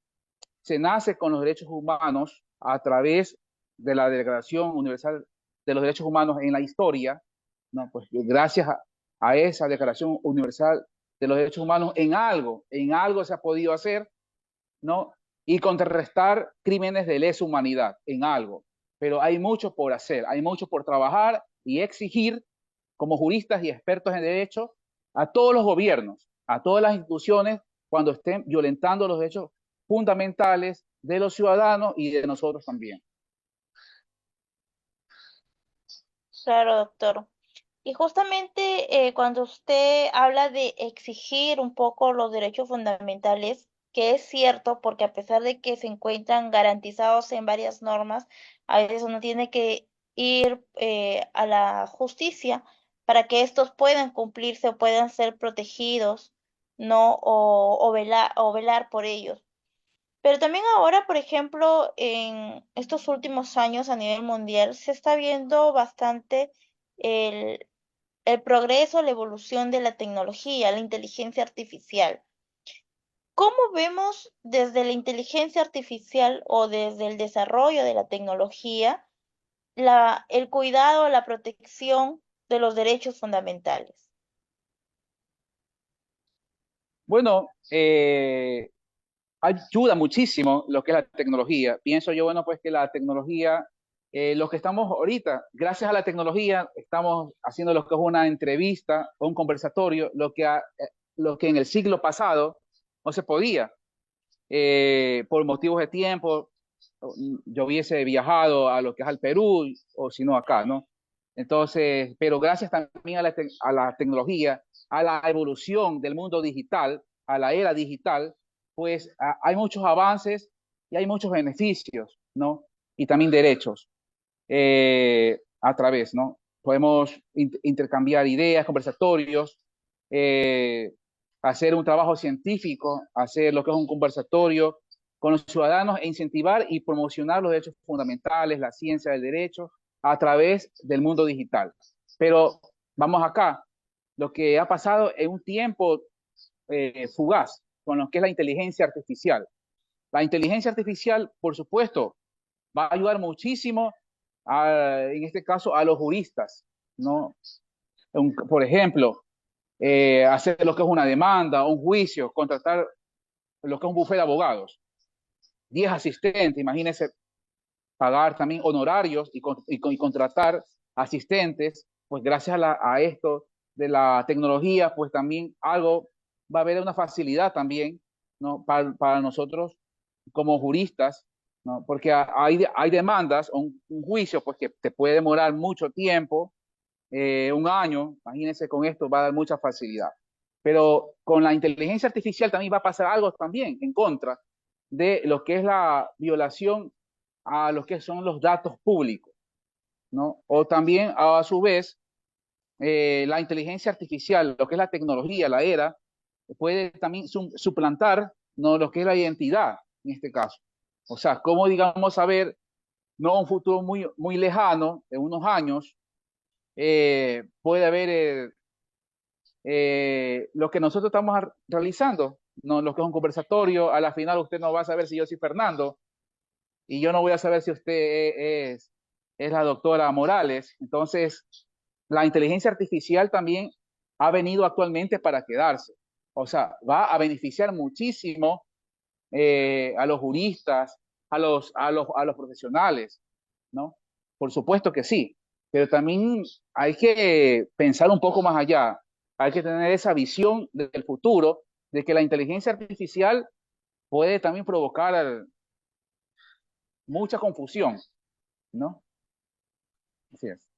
B: se nace con los derechos humanos a través de la Declaración Universal de los Derechos Humanos en la historia, ¿no? Pues gracias a esa Declaración Universal de los Derechos Humanos, en algo se ha podido hacer, ¿no? Y contrarrestar crímenes de lesa humanidad, en algo. Pero hay mucho por hacer, hay mucho por trabajar y exigir como juristas y expertos en derecho a todos los gobiernos, a todas las instituciones, cuando estén violentando los derechos fundamentales de los ciudadanos y de nosotros también.
A: Claro, doctor. Y justamente cuando usted habla de exigir un poco los derechos fundamentales, que es cierto, porque a pesar de que se encuentran garantizados en varias normas, a veces uno tiene que ir a la justicia para que estos puedan cumplirse o puedan ser protegidos, ¿no? O velar por ellos. Pero también ahora, por ejemplo, en estos últimos años a nivel mundial, se está viendo bastante el, el progreso, la evolución de la tecnología, la inteligencia artificial. ¿Cómo vemos desde la inteligencia artificial o desde el desarrollo de la tecnología el cuidado, la protección de los derechos fundamentales?
B: Bueno, ayuda muchísimo lo que es la tecnología. Pienso yo, bueno, pues que la tecnología, los que estamos ahorita, gracias a la tecnología, estamos haciendo lo que es una entrevista o un conversatorio, lo que en el siglo pasado no se podía, por motivos de tiempo. Yo hubiese viajado a lo que es al Perú o si no acá, ¿no? Entonces, pero gracias también a la tecnología, a la evolución del mundo digital, a la era digital, pues hay muchos avances y hay muchos beneficios, ¿no? Y también derechos a través, ¿no? Podemos intercambiar ideas, conversatorios, eh, hacer un trabajo científico, hacer lo que es un conversatorio con los ciudadanos e incentivar y promocionar los derechos fundamentales, la ciencia del derecho a través del mundo digital. Pero vamos acá, lo que ha pasado en un tiempo fugaz con lo que es la inteligencia artificial. La inteligencia artificial, por supuesto, va a ayudar muchísimo, en este caso, a los juristas, ¿no? Por ejemplo, hacer lo que es una demanda, un juicio, contratar lo que es un bufete de abogados, 10 asistentes, imagínense pagar también honorarios y contratar asistentes, pues gracias a esto de la tecnología, pues también algo va a haber una facilidad también, ¿no? Para nosotros como juristas, ¿no? Porque hay demandas, un juicio, pues que te puede demorar mucho tiempo, un año, imagínense con esto va a dar mucha facilidad. Pero con la inteligencia artificial también va a pasar algo también en contra de lo que es la violación a lo que son los datos públicos, ¿no? O también a su vez la inteligencia artificial, lo que es la tecnología, la era, puede también suplantar, ¿no?, lo que es la identidad en este caso. O sea, cómo, digamos, saber, no un futuro muy lejano, de unos años, puede haber lo que nosotros estamos realizando, ¿no? Lo que es un conversatorio, a la final usted no va a saber si yo soy Fernando y yo no voy a saber si usted es la doctora Morales. Entonces, la inteligencia artificial también ha venido actualmente para quedarse. O sea, va a beneficiar muchísimo a los juristas, a los profesionales, ¿no? Por supuesto que sí, pero también hay que pensar un poco más allá. Hay que tener esa visión del futuro, de que la inteligencia artificial puede también provocar mucha confusión, ¿no? Así es.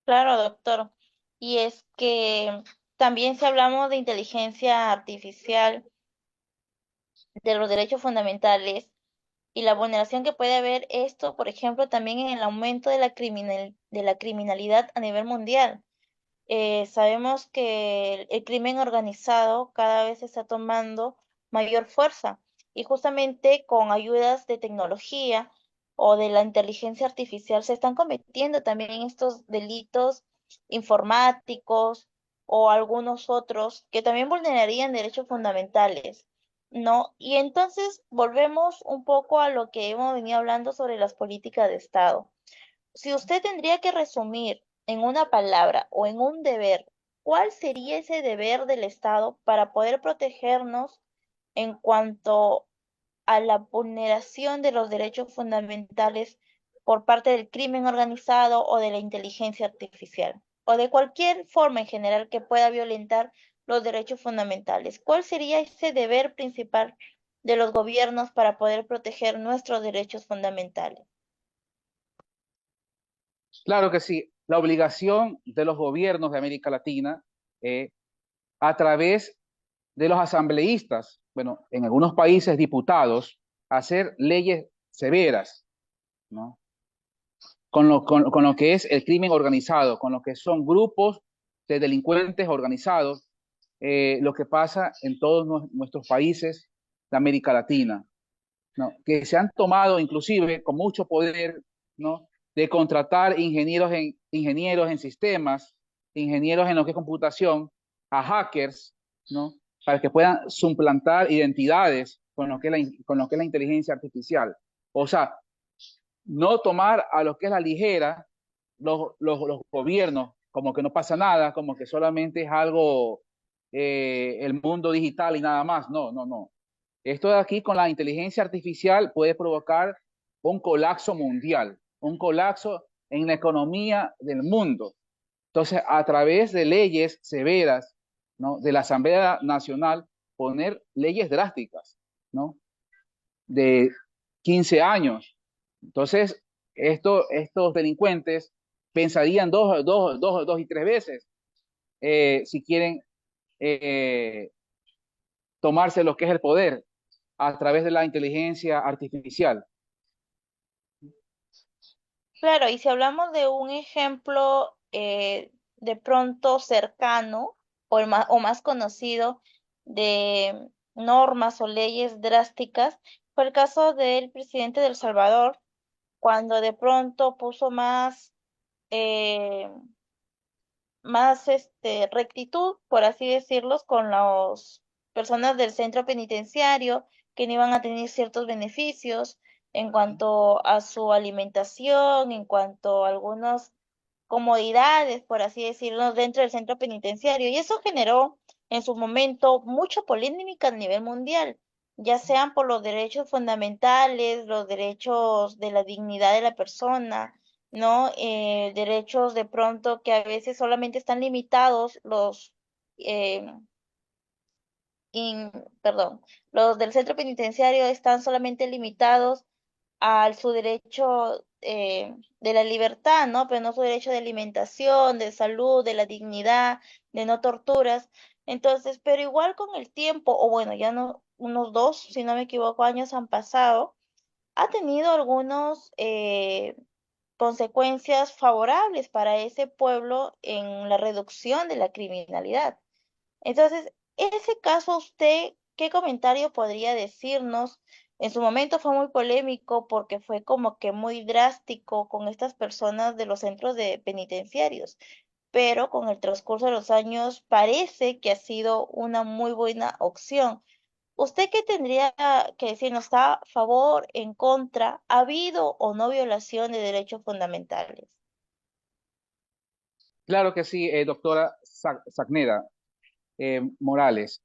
A: Claro, doctor. Y es que también si hablamos de inteligencia artificial, de los derechos fundamentales y la vulneración que puede haber esto, por ejemplo, también en el aumento de de la criminalidad a nivel mundial. Sabemos que el crimen organizado cada vez está tomando mayor fuerza y justamente con ayudas de tecnología o de la inteligencia artificial se están cometiendo también estos delitos informáticos o algunos otros que también vulnerarían derechos fundamentales, ¿no? Y entonces volvemos un poco a lo que hemos venido hablando sobre las políticas de Estado. Si usted tendría que resumir en una palabra o en un deber, ¿cuál sería ese deber del Estado para poder protegernos en cuanto a la vulneración de los derechos fundamentales por parte del crimen organizado o de la inteligencia artificial, o de cualquier forma en general que pueda violentar los derechos fundamentales? ¿Cuál sería ese deber principal de los gobiernos para poder proteger nuestros derechos fundamentales?
B: Claro que sí. La obligación de los gobiernos de América Latina, eh, a través de los asambleístas, bueno, en algunos países diputados, hacer leyes severas, ¿no? Con lo que es el crimen organizado, con lo que son grupos de delincuentes organizados, lo que pasa en todos nuestros países de América Latina, ¿no? Que se han tomado inclusive con mucho poder, ¿no?, de contratar ingenieros en sistemas, ingenieros en lo que es computación, a hackers, ¿no?, para que puedan suplantar identidades con lo que es la inteligencia artificial. O sea, no tomar a lo que es la ligera los gobiernos, como que no pasa nada, como que solamente es algo, el mundo digital y nada más. No, no, no. Esto de aquí con la inteligencia artificial puede provocar un colapso mundial, un colapso en la economía del mundo. Entonces, a través de leyes severas, ¿no?, de la Asamblea Nacional, poner leyes drásticas, ¿no?, de 15 años. Entonces, estos delincuentes pensarían dos y tres veces, si quieren eh, tomarse lo que es el poder a través de la inteligencia artificial.
A: Claro, y si hablamos de un ejemplo de pronto cercano o más conocido de normas o leyes drásticas, fue el caso del presidente de El Salvador, cuando de pronto puso eh, más rectitud, por así decirlo, con las personas del centro penitenciario que no iban a tener ciertos beneficios en cuanto a su alimentación, en cuanto a algunas comodidades, por así decirlo, dentro del centro penitenciario. Y eso generó en su momento mucha polémica a nivel mundial, ya sean por los derechos fundamentales, los derechos de la dignidad de la persona, ¿no? Derechos de pronto que a veces solamente están limitados eh, in- perdón, los del centro penitenciario están solamente limitados a su derecho de la libertad, ¿no? Pero no su derecho de alimentación, de salud, de la dignidad, de no torturas. Entonces, pero igual con el tiempo, o bueno, ya no, unos 2, si no me equivoco, años han pasado, ha tenido algunos consecuencias favorables para ese pueblo en la reducción de la criminalidad. Entonces, ese caso, ¿usted qué comentario podría decirnos? En su momento fue muy polémico porque fue como que muy drástico con estas personas de los centros de penitenciarios, pero con el transcurso de los años parece que ha sido una muy buena opción. ¿Usted qué tendría que decirnos? ¿Está a favor, en contra? ¿Ha habido o no violación de derechos fundamentales?
B: Claro que sí, doctora Sacneda Morales.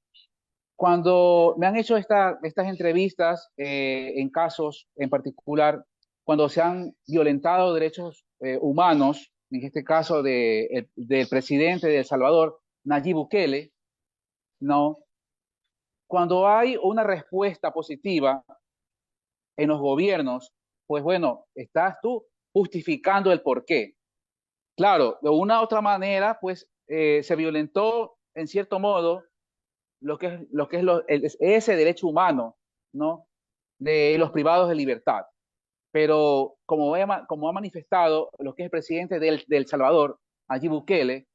B: Cuando me han hecho estas entrevistas en casos en particular, cuando se han violentado derechos humanos, en este caso del presidente de El Salvador, Nayib Bukele, ¿no? Cuando hay una respuesta positiva en los gobiernos, pues bueno, estás tú justificando el porqué. Claro, de una u otra manera, pues se violentó en cierto modo ese derecho humano, ¿no? De los privados de libertad. Pero como ha manifestado lo que es el presidente del Salvador, Nayib Bukele,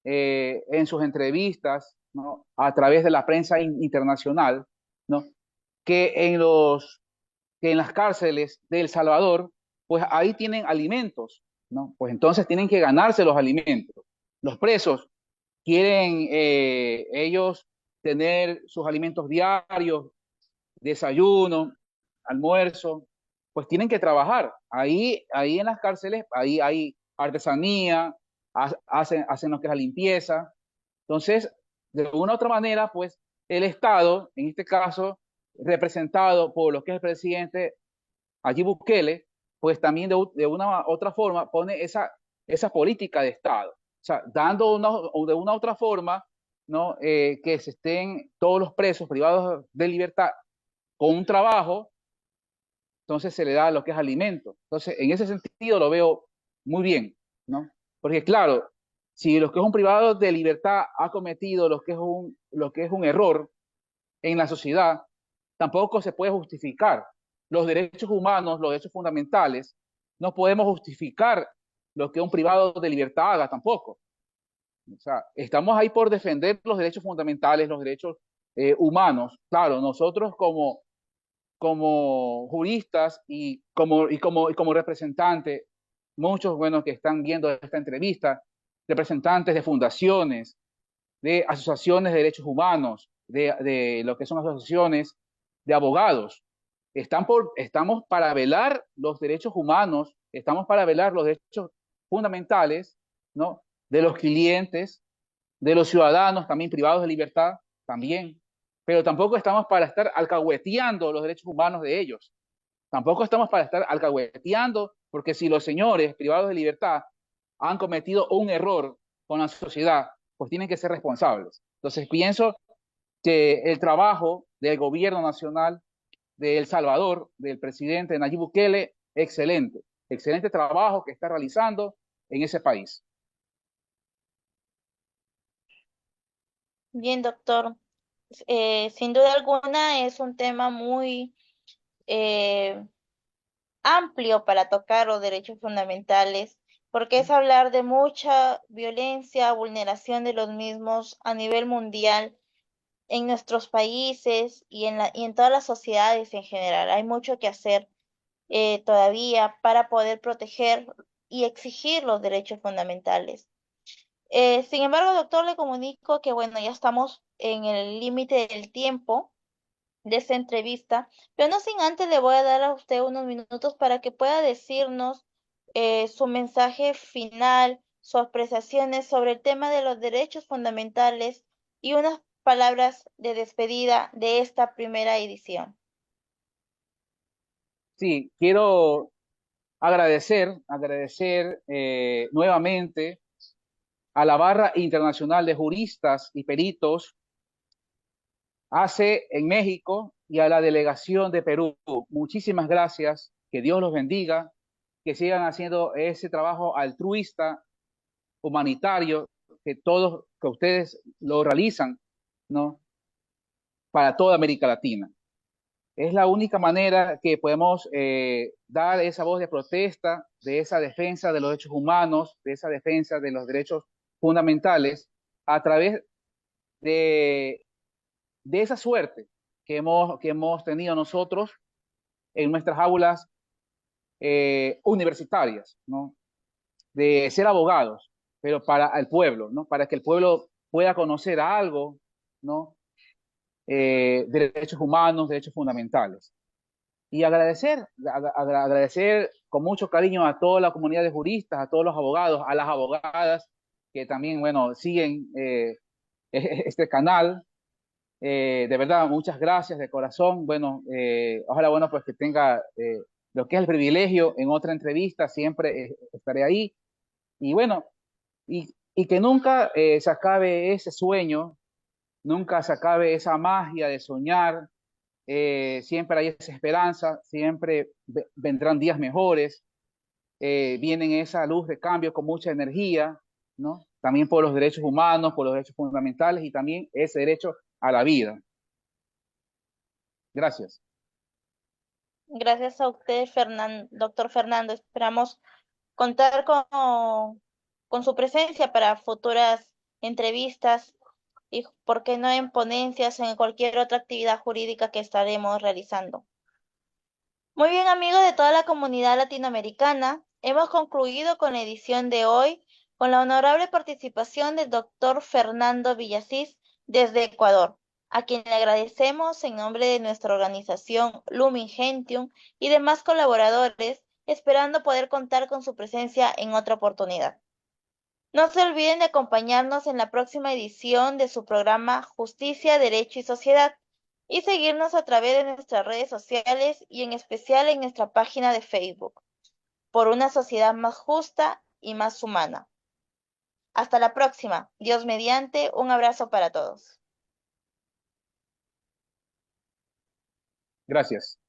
B: en sus entrevistas, ¿no? A través de la prensa internacional, ¿no? Que que en las cárceles de El Salvador, pues ahí tienen alimentos, ¿no? Pues entonces tienen que ganarse los alimentos. Los presos quieren ellos tener sus alimentos diarios, desayuno, almuerzo, pues tienen que trabajar. Ahí en las cárceles, ahí hay artesanía, hacen lo que es la limpieza. Entonces, de una u otra manera, pues el Estado, en este caso, representado por lo que es el presidente allí Bukele, pues también de una u otra forma pone esa política de Estado. O sea, dando de una u otra forma, ¿no? Que se estén todos los presos privados de libertad con un trabajo, entonces se le da lo que es alimento. Entonces, en ese sentido lo veo muy bien, ¿no? Porque claro, si lo que es un privado de libertad ha cometido lo que es un error en la sociedad, tampoco se puede justificar. Los derechos humanos, los derechos fundamentales, no podemos justificar lo que un privado de libertad haga tampoco. O sea, estamos ahí por defender los derechos fundamentales, los derechos humanos. Claro, nosotros como juristas y como representantes, muchos, bueno, que están viendo esta entrevista, representantes de fundaciones, de asociaciones de derechos humanos, de lo que son asociaciones de abogados. Estamos para velar los derechos humanos, estamos para velar los derechos fundamentales, ¿no? De los clientes, de los ciudadanos, también privados de libertad, también. Pero tampoco estamos para estar alcahueteando los derechos humanos de ellos. Tampoco estamos para estar alcahueteando, porque si los señores privados de libertad han cometido un error con la sociedad, pues tienen que ser responsables. Entonces pienso que el trabajo del gobierno nacional de El Salvador, del presidente Nayib Bukele, excelente. Excelente trabajo que está realizando en ese país.
A: Bien, doctor. Sin duda alguna es un tema muy eh, amplio para tocar los derechos fundamentales, porque es hablar de mucha violencia, vulneración de los mismos a nivel mundial en nuestros países y en todas las sociedades en general. Hay mucho que hacer todavía para poder proteger y exigir los derechos fundamentales. Sin embargo, doctor, le comunico que, bueno, ya estamos en el límite del tiempo de esta entrevista, pero no sin antes le voy a dar a usted unos minutos para que pueda decirnos su mensaje final, sus apreciaciones sobre el tema de los derechos fundamentales y unas palabras de despedida de esta primera edición.
B: Sí, quiero agradecer nuevamente a la barra internacional de juristas y peritos ACE en México y a la delegación de Perú. Muchísimas gracias, que Dios los bendiga, que sigan haciendo ese trabajo altruista, humanitario, que ustedes lo realizan, ¿no? Para toda América Latina. Es la única manera que podemos dar esa voz de protesta, de esa defensa de los derechos humanos, de esa defensa de los derechos fundamentales, a través de, de esa suerte que hemos tenido nosotros en nuestras aulas universitarias, ¿no? De ser abogados, pero para el pueblo, ¿no? Para que el pueblo pueda conocer algo, ¿no? De derechos humanos, derechos fundamentales. Y agradecer con mucho cariño a toda la comunidad de juristas, a todos los abogados, a las abogadas que también, bueno, siguen este canal. De verdad, muchas gracias de corazón. Bueno, ojalá, bueno, pues que tenga lo que es el privilegio en otra entrevista, siempre estaré ahí. Y bueno, y que nunca se acabe ese sueño, nunca se acabe esa magia de soñar, siempre hay esa esperanza, siempre vendrán días mejores, vienen esa luz de cambio con mucha energía, ¿no? También por los derechos humanos, por los derechos fundamentales y también ese derecho a la vida. Gracias.
A: Gracias a usted, doctor Fernando. Esperamos contar con su presencia para futuras entrevistas y, por qué no, en ponencias, en cualquier otra actividad jurídica que estaremos realizando. Muy bien, amigos de toda la comunidad latinoamericana, hemos concluido con la edición de hoy con la honorable participación del doctor Fernando Villasís desde Ecuador, a quien le agradecemos en nombre de nuestra organización Lumen Gentium y demás colaboradores, esperando poder contar con su presencia en otra oportunidad. No se olviden de acompañarnos en la próxima edición de su programa Justicia, Derecho y Sociedad y seguirnos a través de nuestras redes sociales y en especial en nuestra página de Facebook, por una sociedad más justa y más humana. Hasta la próxima. Dios mediante, un abrazo para todos.
B: Gracias.